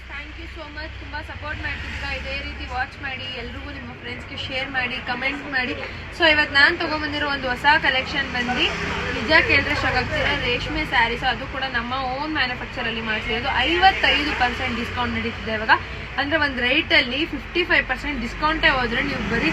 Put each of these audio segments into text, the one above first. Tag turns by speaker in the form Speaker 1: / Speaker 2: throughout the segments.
Speaker 1: Thank you so much. ತುಂಬ support ಮಾಡ್ತಿದ್ದೀರಾ. ಇದೇ ರೀತಿ ವಾಚ್ ಮಾಡಿ, ಎಲ್ರಿಗೂ ನಿಮ್ಮ ಫ್ರೆಂಡ್ಸ್ಗೆ ಶೇರ್ ಮಾಡಿ, ಕಮೆಂಟ್ ಮಾಡಿ. ಸೊ ಇವತ್ತು ನಾನು ತೊಗೊಂಬಂದಿರೋ ಒಂದು ಹೊಸ ಕಲೆಕ್ಷನ್ ಬಂದು ನಿಜ ಕೇಳಿದ್ರೆ ಶೋಕಾಗ್ತಿರೋ ರೇಷ್ಮೆ ಸ್ಯಾರೀಸ್. ಅದು ಕೂಡ ನಮ್ಮ ಓನ್ ಮ್ಯಾನುಫ್ಯಾಕ್ಚರಲ್ಲಿ ಮಾಡಿಸಿರೋದು. 55% ಡಿಸ್ಕೌಂಟ್ ನಡೀತಿದೆ ಇವಾಗ. ಅಂದರೆ ಒಂದು ರೇಟಲ್ಲಿ 55% ಡಿಸ್ಕೌಂಟೇ ಹೋದರೆ ನೀವು ಬರೀ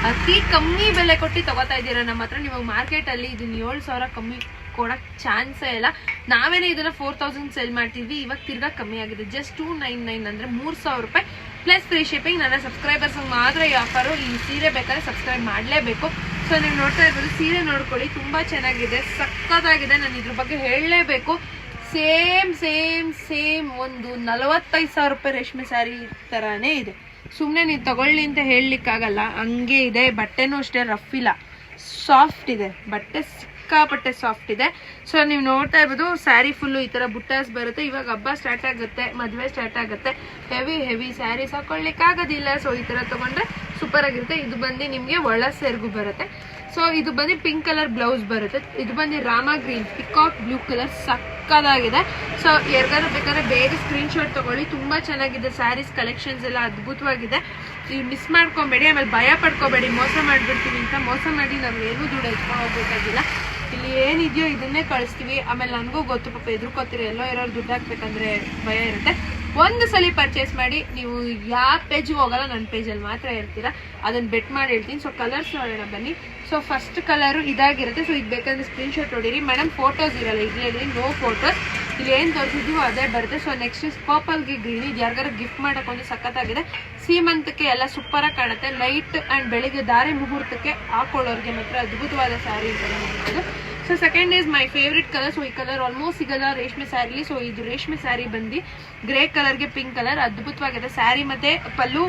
Speaker 1: ಅತಿ ಕಮ್ಮಿ ಬೆಲೆ ಕೊಟ್ಟು ತೊಗೋತಾ ಇದ್ದೀರಾ ನಮ್ಮ ಹತ್ರ. ನೀವು ಮಾರ್ಕೆಟಲ್ಲಿ ಇದನ್ನು 7,000 ಕಮ್ಮಿ ಕೊಡೋಕ್ಕೆ ಚಾನ್ಸೇ ಇಲ್ಲ. ನಾವೇನೇ ಇದನ್ನು 4,000 ಸೇಲ್ ಮಾಡ್ತಿದ್ವಿ, ಇವಾಗ ತಿರ್ಗಾ ಕಮ್ಮಿ ಆಗಿದೆ. ಜಸ್ಟ್ 299 ಅಂದರೆ 3,000 ರೂಪಾಯಿ ಪ್ಲಸ್ ಫ್ರೀ ಶಿಪ್ಪಿಂಗ್. ನನ್ನ ಸಬ್ಸ್ಕ್ರೈಬರ್ಸ್ಗೆ ಮಾತ್ರ ಈ ಆಫರು. ಈ ಸೀರೆ ಬೇಕಾದ್ರೆ ಸಬ್ಸ್ಕ್ರೈಬ್ ಮಾಡಲೇಬೇಕು. ಸೊ ನೀವು ನೋಡ್ತಾ ಇರ್ಬೋದು, ಸೀರೆ ನೋಡ್ಕೊಳ್ಳಿ, ತುಂಬ ಚೆನ್ನಾಗಿದೆ, ಸಕ್ಕತ್ತಾಗಿದೆ. ನಾನು ಇದ್ರ ಬಗ್ಗೆ ಹೇಳಲೇಬೇಕು. ಸೇಮ್ ಒಂದು 45,000 ರೂಪಾಯಿ ರೇಷ್ಮೆ ಸ್ಯಾರಿ ಥರನೇ ಇದೆ. ಸುಮ್ಮನೆ ನೀವು ತಗೊಳ್ಳಿ ಅಂತ ಹೇಳಲಿಕ್ಕಾಗಲ್ಲ, ಹಂಗೆ ಇದೆ. ಬಟ್ಟೆನೂ ಅಷ್ಟೇ ರಫ್ ಇಲ್ಲ, ಸಾಫ್ಟ್ ಇದೆ ಬಟ್ಟೆ, ಸಿಕ್ಕಾಪಟ್ಟೆ ಸಾಫ್ಟ್ ಇದೆ. ಸೊ ನೀವು ನೋಡ್ತಾ ಇರ್ಬೋದು, ಸ್ಯಾರಿ ಫುಲ್ಲು ಈ ಥರ ಬುಟ್ಟಾಸ್ ಬರುತ್ತೆ. ಇವಾಗ ಹಬ್ಬ ಸ್ಟಾರ್ಟ್ ಆಗುತ್ತೆ, ಮದುವೆ ಸ್ಟಾರ್ಟ್ ಆಗುತ್ತೆ, ಹೆವಿ ಸ್ಯಾರೀಸ್ ಹಾಕೊಳ್ಳಿಕ್ಕಾಗೋದಿಲ್ಲ. ಸೊ ಈ ಥರ ತೊಗೊಂಡ್ರೆ ಸೂಪರ್ ಆಗಿರುತ್ತೆ. ಇದು ಬಂದು ನಿಮಗೆ ಒಳ ಸೇರ್ಗು ಬರುತ್ತೆ. ಸೊ ಇದು ಬಂದು ಪಿಂಕ್ ಕಲರ್ ಬ್ಲೌಸ್ ಬರುತ್ತೆ. ಇದು ಬಂದು Rama green peacock blue colour, ಸಕ್ಕದಾಗಿದೆ. ಸೊ ಯಾರಿಗಾದ್ರೂ ಬೇಕಾದ್ರೆ ಬೇಗ ಸ್ಕ್ರೀನ್ಶಾಟ್ ತಗೊಳ್ಳಿ. ತುಂಬ ಚೆನ್ನಾಗಿದೆ ಸ್ಯಾರೀಸ್ ಕಲೆಕ್ಷನ್ಸ್ ಎಲ್ಲ, ಅದ್ಭುತವಾಗಿದೆ. ನೀವು ಮಿಸ್ ಮಾಡ್ಕೊಬೇಡಿ. ಆಮೇಲೆ ಭಯ ಪಡ್ಕೋಬೇಡಿ ಮೋಸ ಮಾಡಿಬಿಡ್ತೀವಿ ಅಂತ. ಮೋಸ ಮಾಡಿ ನಾವು ಏನೂ ದುಡ್ಡು ಎತ್ಕೊಂಡು ಹೋಗ್ಬೇಕಾಗಿಲ್ಲ. ಇಲ್ಲಿ ಏನಿದೆಯೋ ಇದನ್ನೇ ಕಳಿಸ್ತೀವಿ. ಆಮೇಲೆ ನನಗೂ ಗೊತ್ತು, ಪಾಪ ಎದುರ್ಕೋತೀರಿ, ಎಲ್ಲೋ ಇರೋರು ದುಡ್ಡು ಹಾಕ್ಬೇಕಂದ್ರೆ ಭಯ ಇರುತ್ತೆ. ಒಂದು ಸಲ ಪರ್ಚೇಸ್ ಮಾಡಿ, ನೀವು ಯಾವ ಪೇಜ್ಗೆ ಹೋಗಲ್ಲ, ನನ್ನ ಪೇಜಲ್ಲಿ ಮಾತ್ರ ಇರ್ತೀರಾ. ಅದನ್ನು ಬೆಟ್ ಮಾಡಿ ಹೇಳ್ತೀನಿ. ಸೊ ಕಲರ್ಸ್ ನೋಡೋಣ ಬನ್ನಿ. ಸೊ ಫಸ್ಟ್ ಕಲರು ಇದಾಗಿರುತ್ತೆ. ಸೊ ಇದು ಬೇಕಂದ್ರೆ ಸ್ಕ್ರೀನ್ಶಾಟ್ ಹೊಡೀರಿ. ಮೇಡಮ್ ಫೋಟೋಸ್ ಇರಲ್ಲ, ಇಲ್ಲಿ ನೋ ಫೋಟೋಸ್. ಇಲ್ಲಿ ಏನು ತೋರಿಸಿದ್ದೀವೋ ಅದೇ ಬರುತ್ತೆ. ಸೊ ನೆಕ್ಸ್ಟ್ ಇಸ್ ಪರ್ಪಲ್ಗೆ ಗ್ರೀನ್. ಇದು ಯಾರಿಗಾರು ಗಿಫ್ಟ್ ಮಾಡೋಕೆ ಒಂದು ಸಖತ್ತಾಗಿದೆ. ಸೀಮಂತಕ್ಕೆ ಎಲ್ಲ ಸೂಪರಾಗಿ ಕಾಣುತ್ತೆ. ಲೈಟ್ ಆ್ಯಂಡ್ ಬೆಳಿಗ್ಗೆ ದಾರಿ ಮುಹೂರ್ತಕ್ಕೆ ಹಾಕೊಳ್ಳೋರಿಗೆ ಮಾತ್ರ ಅದ್ಭುತವಾದ ಸ್ಯಾರಿ ಅಂತ ಹೇಳ್ಬೋದು. So second is my favourite colour. So ಈ ಕಲರ್ ಆಲ್ಮೋಸ್ಟ್ ಸಿಗಲ್ಲ ರೇಷ್ಮೆ ಸ್ಯಾರಿಲಿ. ಸೊ ಇದು ರೇಷ್ಮೆ ಸ್ಯಾರಿ ಬಂದು ಗ್ರೇ ಕಲರ್ಗೆ ಪಿಂಕ್ ಕಲರ್, ಅದ್ಭುತವಾಗಿದೆ. ಸ್ಯಾರಿ ಮತ್ತೆ ಪಲ್ಲು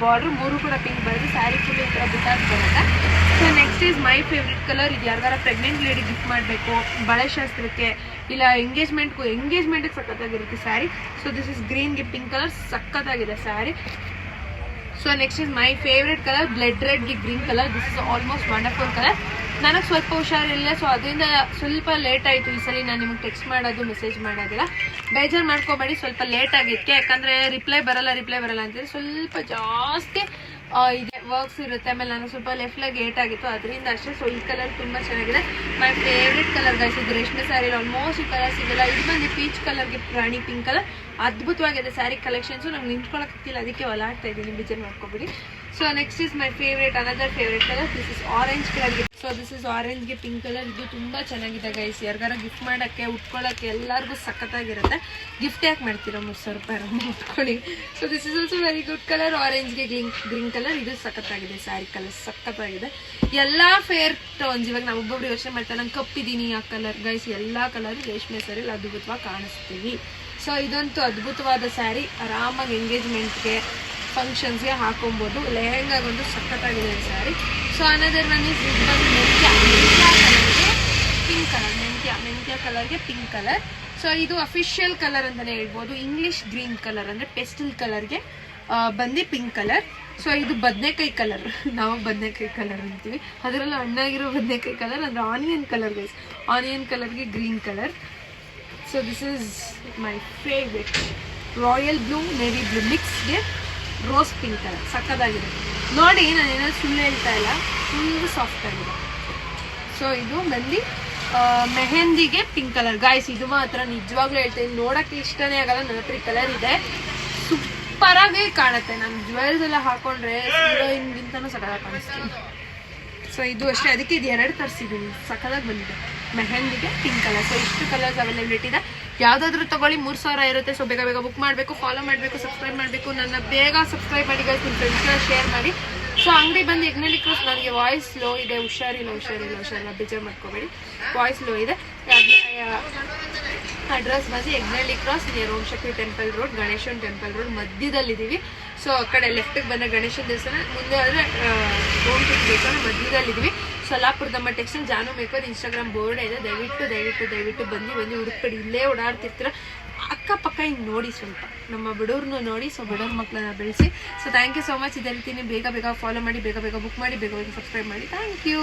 Speaker 1: ಬಾರ್ಡರ್ ಮೂರು ಕೂಡ ಪಿಂಕ್ ಬರುತ್ತೆ. ಸ್ಯಾರಿ ಫುಲ್ ಈ ಥರ ಬುಟ್ಟಾಸ್ ಬರುತ್ತೆ. So next is my favourite colour. ಇದು ಯಾರಿಗಾರ ಪ್ರೆಗ್ನೆಂಟ್ ಲೇಡಿ ಗಿಫ್ಟ್ ಮಾಡಬೇಕು, ಬಳೆ ಶಾಸ್ತ್ರಕ್ಕೆ, ಇಲ್ಲ ಎಂಗೇಜ್ಮೆಂಟ್ಗೆ ಸಖತ್ತಾಗಿರುತ್ತೆ ಸ್ಯಾರಿ. ಸೊ ದಿಸ್ ಇಸ್ ಗ್ರೀನ್ಗೆ ಪಿಂಕ್ ಕಲರ್, ಸಖತ್ತಾಗಿದೆ sari. So next is my favourite colour, blood ರೆಡ್ಗೆ green colour. This is almost wonderful colour. ನನಗೆ ಸ್ವಲ್ಪ ಹುಷಾರಿಲ್ಲ, ಸೊ ಅದರಿಂದ ಸ್ವಲ್ಪ ಲೇಟ್ ಆಯಿತು ಈ ಸಲ ನಾನು ನಿಮಗೆ ಟೆಕ್ಸ್ಟ್ ಮಾಡೋದು, ಮೆಸೇಜ್ ಮಾಡೋದಿಲ್ಲ. ಬೇಜಾರು ಮಾಡ್ಕೋಬೇಡಿ, ಸ್ವಲ್ಪ ಲೇಟ್ ಆಗಿದ್ದಕ್ಕೆ. ಯಾಕಂದರೆ ರಿಪ್ಲೈ ಬರಲ್ಲ ಅಂತೇಳಿ ಸ್ವಲ್ಪ ಜಾಸ್ತಿ ಇದೆ ವರ್ಕ್ಸ್ ಇರುತ್ತೆ. ಆಮೇಲೆ ನಾನು ಸ್ವಲ್ಪ ಲೆಫ್ಟ್ ಲೆಗ್ ಏಟ್ ಆಗಿತ್ತು, ಅದರಿಂದ ಅಷ್ಟೇ. ಸೊ ಈ ಕಲರ್ ತುಂಬ ಚೆನ್ನಾಗಿದೆ. My favourite colour guys. ಇದು ರೇಷ್ಮೆ ಸ್ಯಾರಿಲಿ ಆಲ್ಮೋಸ್ಟ್ ಈ ಕಲರ್ ಸಿಗಲ್ಲ. ಇದು ಬಂದು ಪೀಚ್ ಕಲರ್ಗೆ ರಾಣಿ ಪಿಂಕ್ ಕಲರ್, ಅದ್ಭುತವಾಗಿದೆ ಸ್ಯಾರಿ ಕಲೆಕ್ಷನ್ಸು. ನಂಗೆ ನಿಂತ್ಕೊಳ್ಳೋಕ್ಕಿಲ್ಲ, ಅದಕ್ಕೆ ಹೊಲಾಡ್ತಾ ಇದ್ದೀನಿ, ಬೇಜಾರು ಮಾಡ್ಕೊಬೇಡಿ. So next is my favourite, another favourite colour. This is orange ಕಲರ್ಗೆ. ಸೊ ದಿಸ್ ಇಸ್ ಆರೆಂಜ್ಗೆ ಪಿಂಕ್ ಕಲರ್. ಇದು ತುಂಬ ಚೆನ್ನಾಗಿದೆ ಗೈಸ್. ಯಾರಿಗಾರ ಗಿಫ್ಟ್ ಮಾಡೋಕ್ಕೆ, ಉಟ್ಕೊಳ್ಳೋಕ್ಕೆ ಎಲ್ಲರಿಗೂ ಸಖತ್ತಾಗಿರುತ್ತೆ. ಗಿಫ್ಟ್ ಯಾಕೆ ಮಾಡ್ತೀರಾ, 3,000 ರೂಪಾಯಿ ಉಟ್ಕೊಳ್ಳಿ. So this is also very good colour. ಆರೆಂಜ್ಗೆ ಗ್ರೀನ್ ಕಲರ್. ಇದು ಸಖತ್ತಾಗಿದೆ ಸ್ಯಾರಿ ಕಲರ್, ಸಖತ್ತಾಗಿದೆ. ಎಲ್ಲ ಫೇರ್ ಟೋನ್ಸ್. ಇವಾಗ ನಾವು ಒಬ್ಬೊಬ್ರು ಯೋಚನೆ ಮಾಡ್ತಾರೆ, ನಂಗೆ ಕಪ್ಪಿದ್ದೀನಿ ಆ ಕಲರ್. ಗೈಸ್ ಎಲ್ಲ ಕಲರ್ ರೇಷ್ಮೆ ಸ್ಯಾರಿಲಿ ಅದ್ಭುತವಾಗಿ ಕಾಣಿಸ್ತೀವಿ. ಸೊ ಇದಂತೂ ಅದ್ಭುತವಾದ ಸ್ಯಾರಿ. ಆರಾಮಾಗಿ ಎಂಗೇಜ್ಮೆಂಟ್ಗೆ, ಫಂಕ್ಷನ್ಸ್ಗೆ ಹಾಕೊಬೋದು. ಲೆಹೆಂಗಾಗೊಂದು ಸಖತ್ತಾಗಿದೆ sari. So another one is ಇದು ಬಂದು ಮೆಂತ್ಯ ಕಲರ್ಗೆ ಪಿಂಕ್ ಕಲರ್. ಮೆಂತ್ಯ ಕಲರ್ಗೆ ಪಿಂಕ್ ಕಲರ್. ಸೊ ಇದು ಅಫಿಷಿಯಲ್ ಕಲರ್ ಅಂತಲೇ ಹೇಳ್ಬೋದು. ಇಂಗ್ಲಿಷ್ ಗ್ರೀನ್ ಕಲರ್ ಅಂದರೆ ಪೆಸ್ಟಲ್ ಕಲರ್ಗೆ ಬಂದು ಪಿಂಕ್ ಕಲರ್. ಸೊ ಇದು ಬದನೆಕಾಯಿ ಕಲರ್, ನಾವು ಬದನೆಕಾಯಿ ಕಲರ್ ಅಂತೀವಿ. ಅದರಲ್ಲೂ ಹಣ್ಣಾಗಿರೋ ಬದನೆಕಾಯಿ ಕಲರ್ ಅಂದರೆ ಆನಿಯನ್ ಕಲರ್ ಗೈಸ್. ಆನಿಯನ್ ಕಲರ್ಗೆ green colour. So this is my favourite. Royal blue navy blue ಮಿಕ್ಸ್ಗೆ ರೋಸ್ ಪಿಂಕ್ ಕಲರ್, ಸಕ್ಕತ್ತಾಗಿದೆ. ನೋಡಿ, ನಾನು ಏನಾದ್ರು ಸುಳ್ಳು ಹೇಳ್ತಾ ಇಲ್ಲ, ಫುಲ್ ಸಾಫ್ಟ್ ಆಗಿದೆ. ಸೊ ಇದು ಬಂದು ಮೆಹಂದಿಗೆ ಪಿಂಕ್ ಕಲರ್. ಗಾಯ್ಸ್ ಇದು ಮಾತ್ರ ನಿಜವಾಗ್ಲೂ ಹೇಳ್ತೀನಿ, ನೋಡೋಕ್ಕೆ ಇಷ್ಟನೇ ಆಗಲ್ಲ. ನನ್ನ ಹತ್ರ ಈ ಕಲರ್ ಇದೆ, ಸೂಪರಾಗಿ ಕಾಣುತ್ತೆ. ನಾನು ಜ್ಯುವೆಲ್ಸ್ ಎಲ್ಲ ಹಾಕೊಂಡ್ರೆ ಹೀರೋಯಿನ್ಗಿಂತನೂ ಸಕ್ಕತ್ತಾಗಿ ಕಾಣಿಸ್ತೀನಿ. ಸೊ ಇದು ಅಷ್ಟೇ, ಅದಕ್ಕೆ ಇದು 2 ತರಿಸಿದ್ದೀನಿ, ಸಕ್ಕತ್ತಾಗಿ ಬಂದಿದೆ. ಮೆಹಂದಿಗೆ ಪಿಂಕ್ ಕಲರ್. ಸೊ ಇಷ್ಟು ಕಲರ್ಸ್ ಅವೈಲೇಬಿಲಿಟಿ ಇದೆ. ಯಾವುದಾದ್ರೂ ತಗೊಳ್ಳಿ, 3,000 ಇರುತ್ತೆ. ಸೊ ಬೇಗ ಬುಕ್ ಮಾಡಬೇಕು, ಫಾಲೋ ಮಾಡಬೇಕು, ಸಬ್ಸ್ಕ್ರೈಬ್ ಮಾಡಬೇಕು. ನನ್ನ ಬೇಗ ಸಬ್ಸ್ಕ್ರೈಬ್ ಮಾಡಿ ಗೈಸ್, ನಿಮ್ಮ ಫ್ರೆಂಡ್ಸ್ಗೆಲ್ಲ ಶೇರ್ ಮಾಡಿ. ಸೊ ಅಂಗಡಿ ಬಂದು ಯಗ್ನಳ್ಳಿ ಕ್ರಾಸ್. ನನಗೆ ವಾಯ್ಸ್ ಲೋ ಇದೆ, ಹುಷಾರಿಲ್ಲ, ಬೇಜಾರು ಮಾಡ್ಕೋಬೇಡಿ, ವಾಯ್ಸ್ ಲೋ ಇದೆ. ಅಡ್ರೆಸ್ ಬಂದು ಯಗ್ನಳ್ಳಿ cross, near Om Shakti temple road, ಗಣೇಶನ್ ಟೆಂಪಲ್ ರೋಡ್ ಮಧ್ಯದಲ್ಲಿದ್ದೀವಿ. ಸೊ ಆ ಕಡೆ ಲೆಫ್ಟಿಗೆ ಬಂದ ಗಣೇಶನ ದೇವಸ್ಥಾನ, ಮುಂದೆ ಆದರೆ ಓಂ ಶಕ್ತಿ ದೇವಸ್ಥಾನ, ಮಧ್ಯದಲ್ಲಿದ್ದೀವಿ. ಸೊಲ್ಲಾಪುರದಮ್ಮ ಟೆಕ್ಸ್ಟೈಲ್, ಜಾನು ಮೇಕರ್ ಇನ್ಸ್ಟಾಗ್ರಾಮ್ ಬೋರ್ಡ್ ಇದೆ. ದಯವಿಟ್ಟು ಬಂದು ಹುಡುಕ್ಬೇಡಿ, ಇಲ್ಲೇ ಓಡಾಡ್ತಿರ್ತೀರ. ಅಕ್ಕಪಕ್ಕ ಹಿಂಗೆ ನೋಡಿ, ಸ್ವಲ್ಪ ನಮ್ಮ ಬಡವ್ರನ್ನೂ ನೋಡಿ. ಸೊ ಬಡವ್ರ ಮಕ್ಕಳನ್ನ ಬೆಳೆಸಿ. So thank you so much. ಇದೇ ರೀತಿ ಬೇಗ ಫಾಲೋ ಮಾಡಿ, ಬೇಗ ಬುಕ್ ಮಾಡಿ, ಬೇಗ ಸಬ್ಸ್ಕ್ರೈಬ್ ಮಾಡಿ. Thank you.